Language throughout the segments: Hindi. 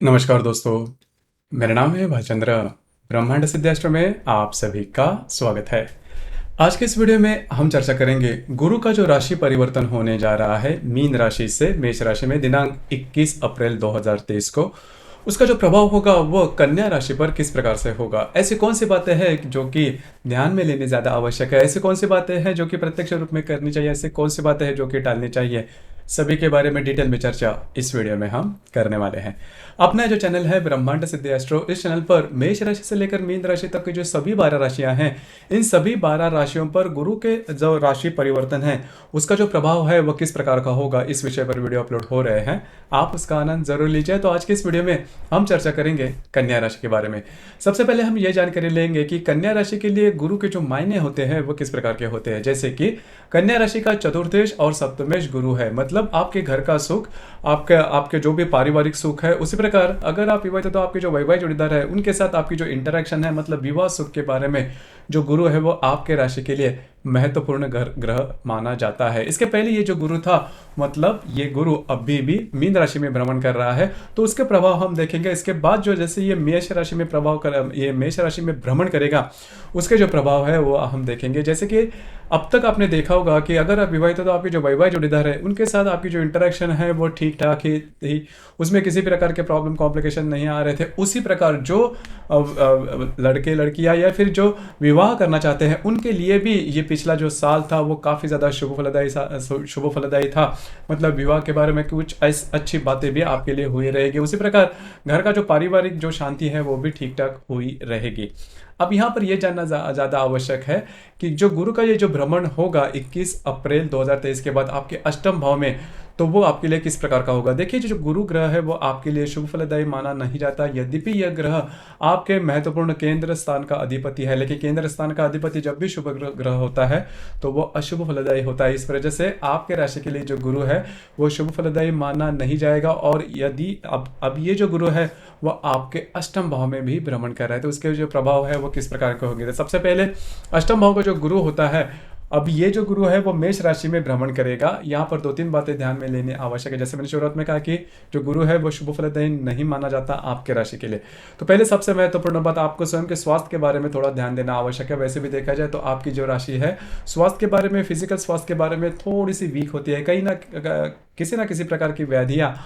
नमस्कार दोस्तों, मेरा नाम है भालचंद्र। ब्रह्मांड सिद्धाश्रम में आप सभी का स्वागत है। आज के इस वीडियो में हम चर्चा करेंगे गुरु का जो राशि परिवर्तन होने जा रहा है मीन राशि से मेष राशि में दिनांक 21 अप्रैल 2023 को। उसका जो प्रभाव होगा वो कन्या राशि पर किस प्रकार से होगा। ऐसी कौन सी बातें हैं जो कि ध्यान में लेनी ज़्यादा आवश्यक है, ऐसी कौन सी बातें हैं जो कि प्रत्यक्ष रूप में करनी चाहिए, ऐसी कौन सी बातें हैं जो कि टालनी चाहिए, सभी के बारे में डिटेल में चर्चा इस वीडियो में हम करने वाले हैं। अपना जो चैनल है ब्रह्मांड सिद्धि एस्ट्रो, इस चैनल पर मेष राशि से लेकर मीन राशि तक की जो सभी 12 राशियां हैं, इन सभी 12 राशियों पर गुरु के जो राशि परिवर्तन है उसका जो प्रभाव है वह किस प्रकार का होगा, इस विषय पर वीडियो अपलोड हो रहे हैं। आप उसका आनंद जरूर लीजिए। तो आज के इस वीडियो में हम चर्चा करेंगे कन्या राशि के बारे में। सबसे पहले हम ये जानकारी लेंगे कि कन्या राशि के लिए गुरु के जो मायने होते हैं वो किस प्रकार के होते हैं। जैसे कि कन्या राशि का चतुर्थेश और सप्तमेश गुरु है, मतलब आपके घर का सुख, आपके आपके जो भी पारिवारिक सुख है। उसी प्रकार अगर आप विवाहित तो आपके जो वैवाहिक जोड़ीदार है उनके साथ आपकी जो इंटरेक्शन है, मतलब विवाह सुख के बारे में जो गुरु है वो आपके राशि के लिए महत्वपूर्ण ग्रह माना जाता है। इसके पहले ये जो गुरु था, मतलब ये गुरु अभी भी मीन राशि में भ्रमण कर रहा है, तो उसके प्रभाव हम देखेंगे। इसके बाद जो जैसे ये मेष राशि में ये मेष राशि में भ्रमण करेगा, उसके जो प्रभाव है वो हम देखेंगे। जैसे कि अब तक आपने देखा होगा कि अगर आप विवाहित हो तो आपके जो वैवाहिक जोड़ीदार है उनके साथ आपकी जो इंटरेक्शन है वो ठीक ठाक ही थी, उसमें किसी प्रकार के प्रॉब्लम कॉम्प्लिकेशन नहीं आ रहे थे। उसी प्रकार जो लड़के लड़कियां या फिर जो विवाह करना चाहते हैं उनके लिए भी ये पिछला जो साल था वो काफ़ी ज़्यादा शुभ फलदायी था। मतलब विवाह के बारे में कुछ अच्छी बातें भी आपके लिए हुई रहेगी। उसी प्रकार घर का जो पारिवारिक जो शांति है वो भी ठीक ठाक हुई रहेगी। अब यहाँ पर यह जानना ज़्यादा आवश्यक है कि जो गुरु का ये जो भ्रमण होगा 21 अप्रैल 2023 के बाद आपके अष्टम भाव में, तो वो आपके लिए किस प्रकार का होगा। देखिए, जो गुरु ग्रह है वो आपके लिए शुभ फलदायी माना नहीं जाता, यद्यपि यह ग्रह आपके महत्वपूर्ण केंद्र स्थान का अधिपति है। लेकिन केंद्र स्थान का अधिपति जब भी शुभ ग्रह होता है तो वो अशुभ फलदायी होता है। इस वजह से आपके राशि के लिए जो गुरु है वो शुभ फलदायी माना नहीं जाएगा। और यदि अब ये जो गुरु है वो आपके अष्टम भाव में भी भ्रमण कर रहा है, तो उसके जो प्रभाव है वो किस प्रकार के होंगे। तो सबसे पहले अष्टम भाव का जो गुरु होता है, अब ये जो गुरु है वो मेष राशि में भ्रमण करेगा। यहाँ पर 2-3 बातें ध्यान में लेनी आवश्यक है। जैसे मैंने शुरुआत में कहा कि जो गुरु है वो शुभ फलदायी नहीं माना जाता आपके राशि के लिए। तो पहले सबसे महत्वपूर्ण बात, आपको स्वयं के स्वास्थ्य के बारे में थोड़ा ध्यान देना आवश्यक है। वैसे भी देखा जाए तो आपकी जो राशि है स्वास्थ्य के बारे में, फिजिकल स्वास्थ्य के बारे में थोड़ी सी वीक होती है। कहीं ना किसी प्रकार की व्याधियाँ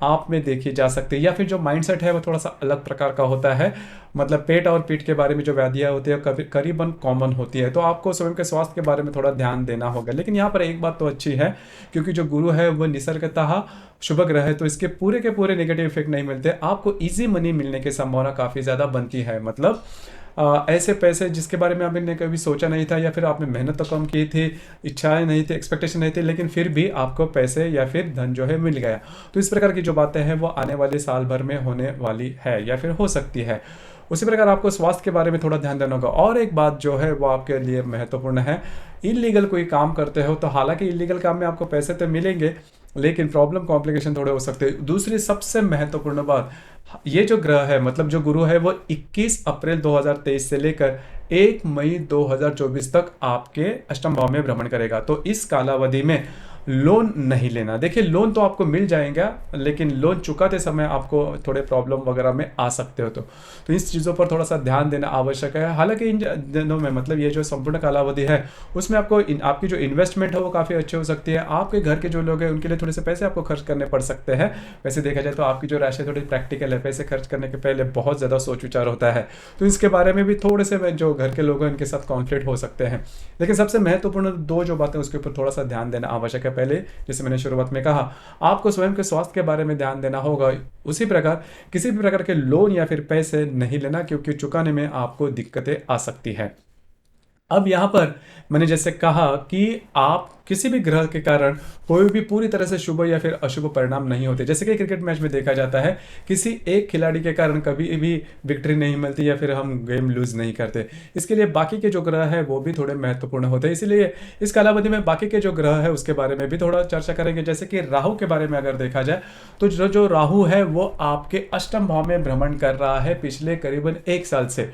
आप में देखी जा सकती है, या फिर जो माइंडसेट है वो थोड़ा सा अलग प्रकार का होता है। मतलब पेट और पीठ के बारे में जो व्याधियाँ होती है करीबन कॉमन होती है। तो आपको स्वयं के स्वास्थ्य के बारे में थोड़ा ध्यान देना होगा। लेकिन यहाँ पर एक बात तो अच्छी है, क्योंकि जो गुरु है वो निसर्गतः शुभ ग्रह है, तो इसके पूरे के पूरे नेगेटिव इफेक्ट नहीं मिलते। आपको ईजी मनी मिलने की संभावना काफ़ी ज़्यादा बनती है। मतलब ऐसे पैसे जिसके बारे में आपने कभी सोचा नहीं था, या फिर आपने मेहनत तो कम की थी, इच्छाएं नहीं थी, एक्सपेक्टेशन नहीं थी, लेकिन फिर भी आपको पैसे या फिर धन जो है मिल गया। तो इस प्रकार की जो बातें हैं वो आने वाले साल भर में होने वाली है या फिर हो सकती है। उसी प्रकार आपको स्वास्थ्य के बारे में थोड़ा ध्यान देना होगा। और एक बात जो है वो आपके लिए महत्वपूर्ण है, इलीगल कोई काम करते हो तो हालांकि इलीगल काम में आपको पैसे तो मिलेंगे, लेकिन प्रॉब्लम कॉम्प्लिकेशन थोड़े हो सकते हैं। दूसरी सबसे महत्वपूर्ण बात, ये जो ग्रह है, मतलब जो गुरु है वो 21 अप्रैल 2023 से लेकर 1 मई 2024 तक आपके अष्टम भाव में भ्रमण करेगा। तो इस कालावधि में लोन नहीं लेना। देखिए, लोन तो आपको मिल जाएगा, लेकिन लोन चुकाते समय आपको थोड़े प्रॉब्लम वगैरह में आ सकते हो। तो इस चीज़ों पर थोड़ा सा ध्यान देना आवश्यक है। हालांकि इन दिनों में, मतलब ये जो संपूर्ण कालावधि है उसमें आपको आपकी जो इन्वेस्टमेंट है वो काफ़ी अच्छी हो सकती है। आपके घर के जो लोग हैं उनके लिए थोड़े से पैसे आपको खर्च करने पड़ सकते हैं। वैसे देखा जाए तो आपकी जो राशि थोड़ी प्रैक्टिकल है, पैसे खर्च करने के पहले बहुत ज़्यादा सोच विचार होता है। तो इसके बारे में भी थोड़े से जो घर के लोग हैं उनके साथ कॉन्फ्लिक्ट हो सकते हैं। लेकिन सबसे महत्वपूर्ण 2 जो बातें उसके ऊपर थोड़ा सा ध्यान देना आवश्यक है। पहले, जैसे मैंने शुरुआत में कहा, आपको स्वयं के स्वास्थ्य के बारे में ध्यान देना होगा। उसी प्रकार किसी भी प्रकार के लोन या फिर पैसे नहीं लेना, क्योंकि चुकाने में आपको दिक्कतें आ सकती है। अब यहाँ पर मैंने जैसे कहा कि आप किसी भी ग्रह के कारण कोई भी पूरी तरह से शुभ या फिर अशुभ परिणाम नहीं होते। जैसे कि क्रिकेट मैच में देखा जाता है, किसी एक खिलाड़ी के कारण कभी भी विक्ट्री नहीं मिलती या फिर हम गेम लूज नहीं करते। इसके लिए बाकी के जो ग्रह है वो भी थोड़े महत्वपूर्ण होते हैं। इसीलिए इस कालावधि में बाकी के जो ग्रह है उसके बारे में भी थोड़ा चर्चा करेंगे। जैसे कि राहु के बारे में अगर देखा जाए तो जो राहु है वो आपके अष्टम भाव में भ्रमण कर रहा है पिछले करीबन 1 साल से।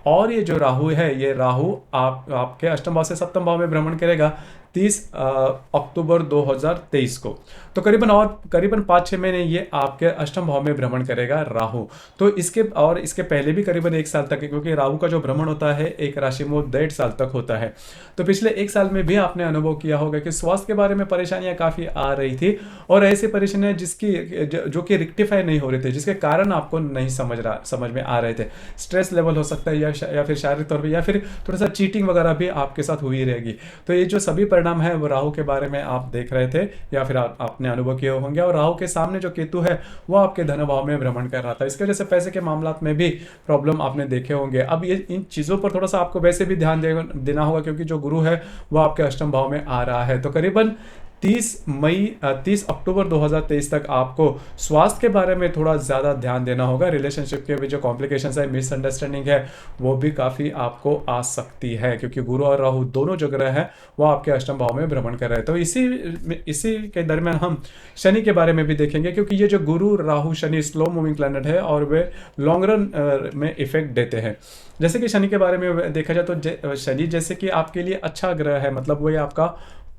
और ये जो राहु है, ये राहु आपके अष्टम भाव से सप्तम भाव में भ्रमण करेगा अक्टूबर 2023 को। तो करीबन 5-6 महीने ये आपके अष्टम भाव में भ्रमण करेगा राहु। तो इसके पहले भी करीबन 1 साल तक है, क्योंकि राहु का जो भ्रमण होता है एक राशि में वो 1.5 साल तक होता है। तो पिछले 1 साल में भी आपने अनुभव किया होगा कि स्वास्थ्य के बारे में परेशानियां काफी आ रही थी, और ऐसी परेशानियां जो कि रिक्टिफाई नहीं हो रहे थे, जिसके कारण आपको नहीं समझ में आ रहे थे। स्ट्रेस लेवल हो सकता है, या फिर शारीरिक तौर पर, या फिर थोड़ा सा चीटिंग वगैरह भी आपके साथ हुई रहेगी। तो ये जो सभी परिणाम है वो राहु के बारे में आप देख रहे थे, या फिर आपने अनुभव किए होंगे। और राहु के सामने जो केतु है वो आपके धन भाव में भ्रमण कर रहा था, इसकी वजह से पैसे के मामलात में भी प्रॉब्लम आपने देखे होंगे। अब ये इन चीज़ों पर थोड़ा सा आपको वैसे भी ध्यान देना होगा, क्योंकि जो गुरु है वो आपके अष्टम भाव में आ रहा है। तो करीबन 30 अक्टूबर 2023 तक आपको स्वास्थ्य के बारे में थोड़ा ज़्यादा ध्यान देना होगा। रिलेशनशिप के भी जो कॉम्प्लिकेशंस है, मिसअंडरस्टैंडिंग है, वो भी काफ़ी आपको आ सकती है, क्योंकि गुरु और राहु दोनों जो ग्रह हैं वो आपके अष्टम भाव में भ्रमण कर रहे हैं। तो इसी के दरमियान हम शनि के बारे में भी देखेंगे, क्योंकि ये जो गुरु Rahu Shani slow moving planet है और वे लॉन्ग रन में इफेक्ट देते हैं। जैसे कि शनि के बारे में देखा जाए तो शनि जैसे कि आपके लिए अच्छा ग्रह है, मतलब वही आपका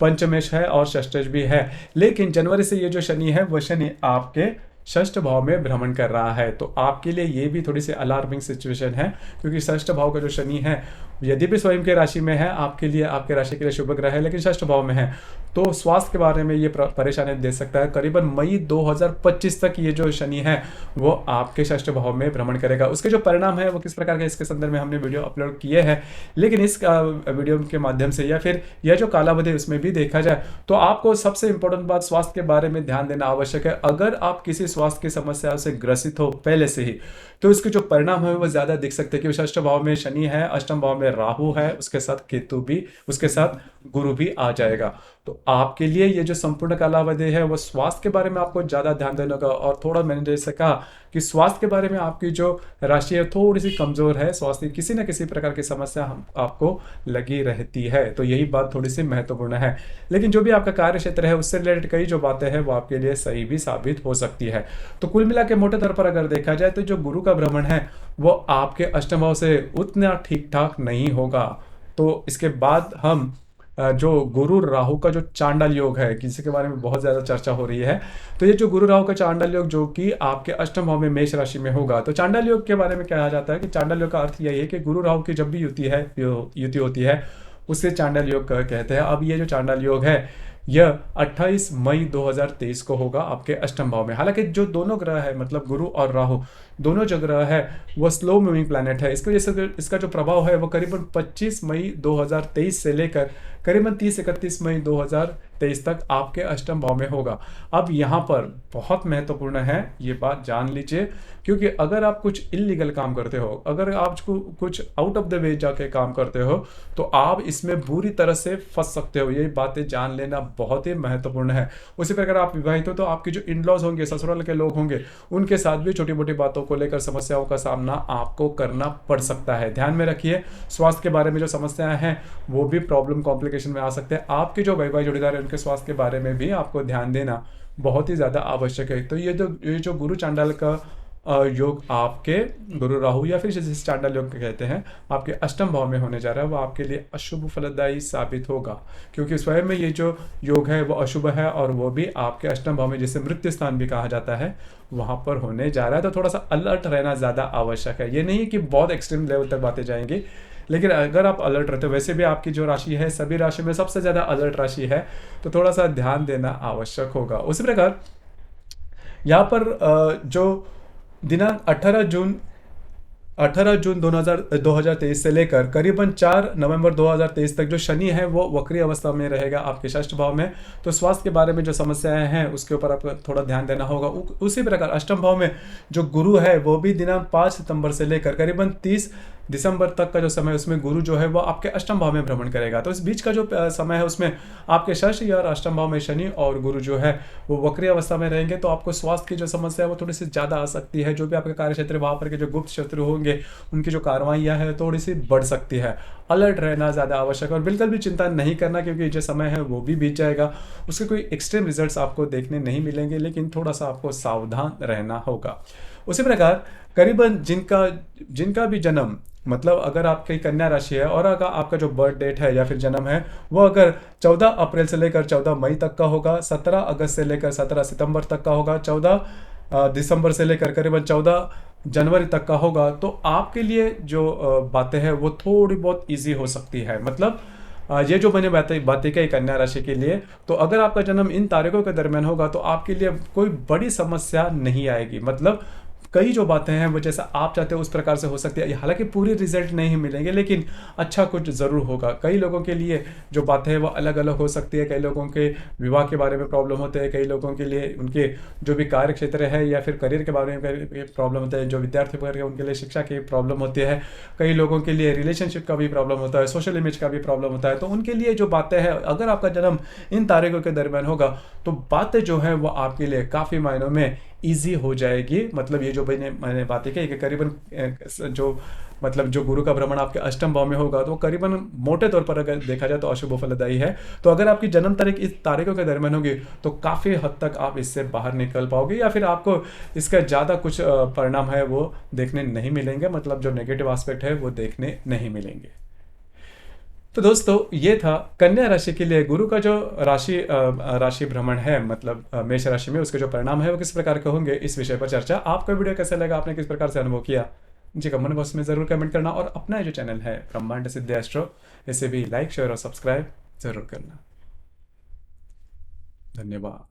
पंचमेश है और षष्ठेश भी है। लेकिन जनवरी से ये जो शनि है वो शनि आपके षष्ठ भाव में भ्रमण कर रहा है। तो आपके लिए ये भी थोड़ी सी अलार्मिंग सिचुएशन है, क्योंकि षष्ठ भाव का जो शनि है यदि भी स्वयं के राशि में है, आपके राशि के लिए शुभ ग्रह है, लेकिन षष्ठ भाव में है, तो स्वास्थ्य के बारे में ये परेशानी दे सकता है। करीबन मई 2025 तक ये जो शनि है वो आपके षष्ठ भाव में भ्रमण करेगा। उसके जो परिणाम है वो किस प्रकार के, इसके संदर्भ में हमने वीडियो अपलोड किए हैं, लेकिन इस वीडियो के माध्यम से या फिर यह जो कालावधि उसमें भी देखा जाए तो आपको सबसे इंपॉर्टेंट बात स्वास्थ्य के बारे में ध्यान देना आवश्यक है। अगर आप किसी स्वास्थ्य की समस्या से ग्रसित हो पहले से ही, तो इसके जो परिणाम है वो ज्यादा दिख सकते हैं, क्योंकि षष्ठ भाव में शनि है, अष्टम भाव में राहु है, उसके साथ केतु भी, उसके साथ गुरु भी आ जाएगा। तो आपके लिए ये जो संपूर्ण कालावधि है वो स्वास्थ्य के बारे में आपको ज्यादा ध्यान देना होगा। और थोड़ा मैंने जैसे कहा कि स्वास्थ्य के बारे में आपकी जो राशि है थोड़ी सी कमजोर है, स्वास्थ्य की किसी न किसी प्रकार की समस्या आपको लगी रहती है, तो यही बात थोड़ी सी महत्वपूर्ण है। लेकिन जो भी आपका कार्य क्षेत्र है उससे रिलेटेड कई जो बातें हैं वो आपके लिए सही भी साबित हो सकती है। तो कुल मिला के मोटे तौर पर अगर देखा जाए तो जो गुरु का भ्रमण है वो आपके अष्टम भाव से उतना ठीक ठाक नहीं होगा। तो इसके बाद हम जो गुरु राहु का जो चांडाल योग है, किसी के बारे में बहुत ज्यादा चर्चा हो रही है, तो ये जो गुरु राहु का चांडाल योग जो कि आपके अष्टम भाव में मेष राशि में होगा। तो चांडाल योग के बारे में कहा जाता है कि चांडाल योग का अर्थ यही है कि गुरु राहु की जब भी युति होती है उसे चांडाल योग कहते हैं। अब ये जो चांडाल योग है यह 28 मई 2023 को होगा आपके अष्टम भाव में। हालांकि जो दोनों ग्रह है, मतलब गुरु और राहु दोनों जो ग्रह है वो स्लो मूविंग प्लैनेट है, इसकी वजह से इसका जो प्रभाव है वो करीबन 25 मई 2023 से लेकर करीबन 30-31 मई 2023 तक आपके अष्टम भाव में होगा। अब यहाँ पर बहुत महत्वपूर्ण है ये बात जान लीजिए, क्योंकि अगर आप कुछ इलीगल काम करते हो, अगर आप कुछ आउट ऑफ द वे जाके काम करते हो, तो आप इसमें बुरी तरह से फंस सकते हो। ये बातें जान लेना बहुत ही महत्वपूर्ण है। उसी प्रकार आप विवाहित हो तो आपके जो इन लॉज होंगे, ससुराल के लोग होंगे, उनके साथ भी छोटी मोटी बातों को लेकर समस्याओं का सामना आपको करना पड़ सकता है। ध्यान में रखिए, स्वास्थ्य के बारे में जो समस्याएं हैं वो भी प्रॉब्लम कॉम्प्लिकेशन में आ सकते हैं। आपके जो वैवाहिक जोड़ीदार है उनके स्वास्थ्य के बारे में भी आपको ध्यान देना बहुत ही ज्यादा आवश्यक है। तो ये जो गुरु चांडाल का योग आपके गुरु राहु या फिर जिस चांडाल योग कहते हैं आपके अष्टम भाव में होने जा रहा है, वो आपके लिए अशुभ फलदायी साबित होगा, क्योंकि स्वयं में ये जो योग है वो अशुभ है, और वो भी आपके अष्टम भाव में, जिसे मृत्यु स्थान भी कहा जाता है, वहां पर होने जा रहा है। तो थोड़ा सा अलर्ट रहना ज्यादा आवश्यक है। ये नहीं कि बहुत एक्सट्रीम लेवल तक बातें जाएंगी, लेकिन अगर आप अलर्ट रहते हो, वैसे भी आपकी जो राशि है सभी राशि में सबसे ज्यादा अलर्ट राशि है, तो थोड़ा सा ध्यान देना आवश्यक होगा। उसी प्रकार यहाँ पर जो दिनांक 18 जून 2023 से लेकर करीबन 4 नवंबर 2023 तक जो शनि है वो वक्री अवस्था में रहेगा आपके षष्ठ भाव में। तो स्वास्थ्य के बारे में जो समस्याएं हैं उसके ऊपर आपको थोड़ा ध्यान देना होगा। उसी प्रकार अष्टम भाव में जो गुरु है वो भी दिनांक 5 सितंबर से लेकर करीबन 30 दिसंबर तक का जो समय, उसमें गुरु जो है वो आपके अष्टम भाव में भ्रमण करेगा। तो इस बीच का जो समय है उसमें आपके षष्ठ या अष्टम भाव में शनि और गुरु जो है वो वक्री अवस्था में रहेंगे। तो आपको स्वास्थ्य की जो समस्या है वो थोड़ी सी ज्यादा आ सकती है। जो भी आपके कार्य क्षेत्र वहां पर के जो गुप्त शत्रु होंगे उनकी जो कार्रवाइयां है थोड़ी सी बढ़ सकती है। अलर्ट रहना ज़्यादा आवश्यक है और बिल्कुल भी चिंता नहीं करना, क्योंकि जो समय है वो भी बीत जाएगा। उसके कोई एक्सट्रीम रिजल्ट्स आपको देखने नहीं मिलेंगे, लेकिन थोड़ा सा आपको सावधान रहना होगा। उसी प्रकार करीबन जिनका जिनका भी जन्म, मतलब अगर आपकी कन्या राशि है और अगर आपका जो बर्थ डेट है या फिर जन्म है वो अगर 14 अप्रैल से लेकर 14 मई तक का होगा, 17 अगस्त से लेकर 17 सितंबर तक का होगा, 14 दिसंबर से लेकर करीबन 14 जनवरी तक का होगा, तो आपके लिए जो बातें हैं वो थोड़ी बहुत इजी हो सकती है। मतलब ये जो मैंने बातें बातें कही कन्या राशि के लिए, तो अगर आपका जन्म इन तारीखों के दरमियान होगा तो आपके लिए कोई बड़ी समस्या नहीं आएगी। मतलब कई जो बातें हैं वो जैसा आप चाहते हो उस प्रकार से हो सकती है। हालांकि पूरी रिजल्ट नहीं मिलेंगे, लेकिन अच्छा कुछ ज़रूर होगा। कई लोगों के लिए जो बातें हैं वो अलग अलग हो सकती है। कई लोगों के विवाह के बारे में प्रॉब्लम होते हैं, कई लोगों के लिए उनके जो भी कार्य क्षेत्र है या फिर करियर के बारे में प्रॉब्लम होता है, जो विद्यार्थी वर्ग है उनके लिए शिक्षा की प्रॉब्लम होती है, कई लोगों के लिए रिलेशनशिप का भी प्रॉब्लम होता है, सोशल इमेज का भी प्रॉब्लम होता है। तो उनके लिए जो बातें हैं, अगर आपका जन्म इन तारीखों के दरमियान होगा तो बातें जो है वो आपके लिए काफ़ी मायनों में ईजी हो जाएगी। मतलब ये जो मैंने बातें कही कि करीबन जो मतलब जो गुरु का भ्रमण आपके अष्टम भाव में होगा तो करीबन मोटे तौर पर अगर देखा जाए तो अशुभ फलदायी है। तो अगर आपकी जन्म तारीख इस तारीखों के दरमियान होगी तो काफ़ी हद तक आप इससे बाहर निकल पाओगे, या फिर आपको इसका ज़्यादा कुछ परिणाम है वो देखने नहीं मिलेंगे। मतलब जो नेगेटिव एस्पेक्ट है वो देखने नहीं मिलेंगे। तो दोस्तों ये था कन्या राशि के लिए गुरु का जो राशि भ्रमण है, मतलब मेष राशि में उसके जो परिणाम है वो किस प्रकार के होंगे, इस विषय पर चर्चा। आपका वीडियो कैसा लगा, आपने किस प्रकार से अनुभव किया, जी कमेंट बॉक्स में ज़रूर कमेंट करना। और अपना जो चैनल है ब्रह्मांड सिद्धि एस्ट्रो, इसे भी लाइक शेयर और सब्सक्राइब जरूर करना। धन्यवाद।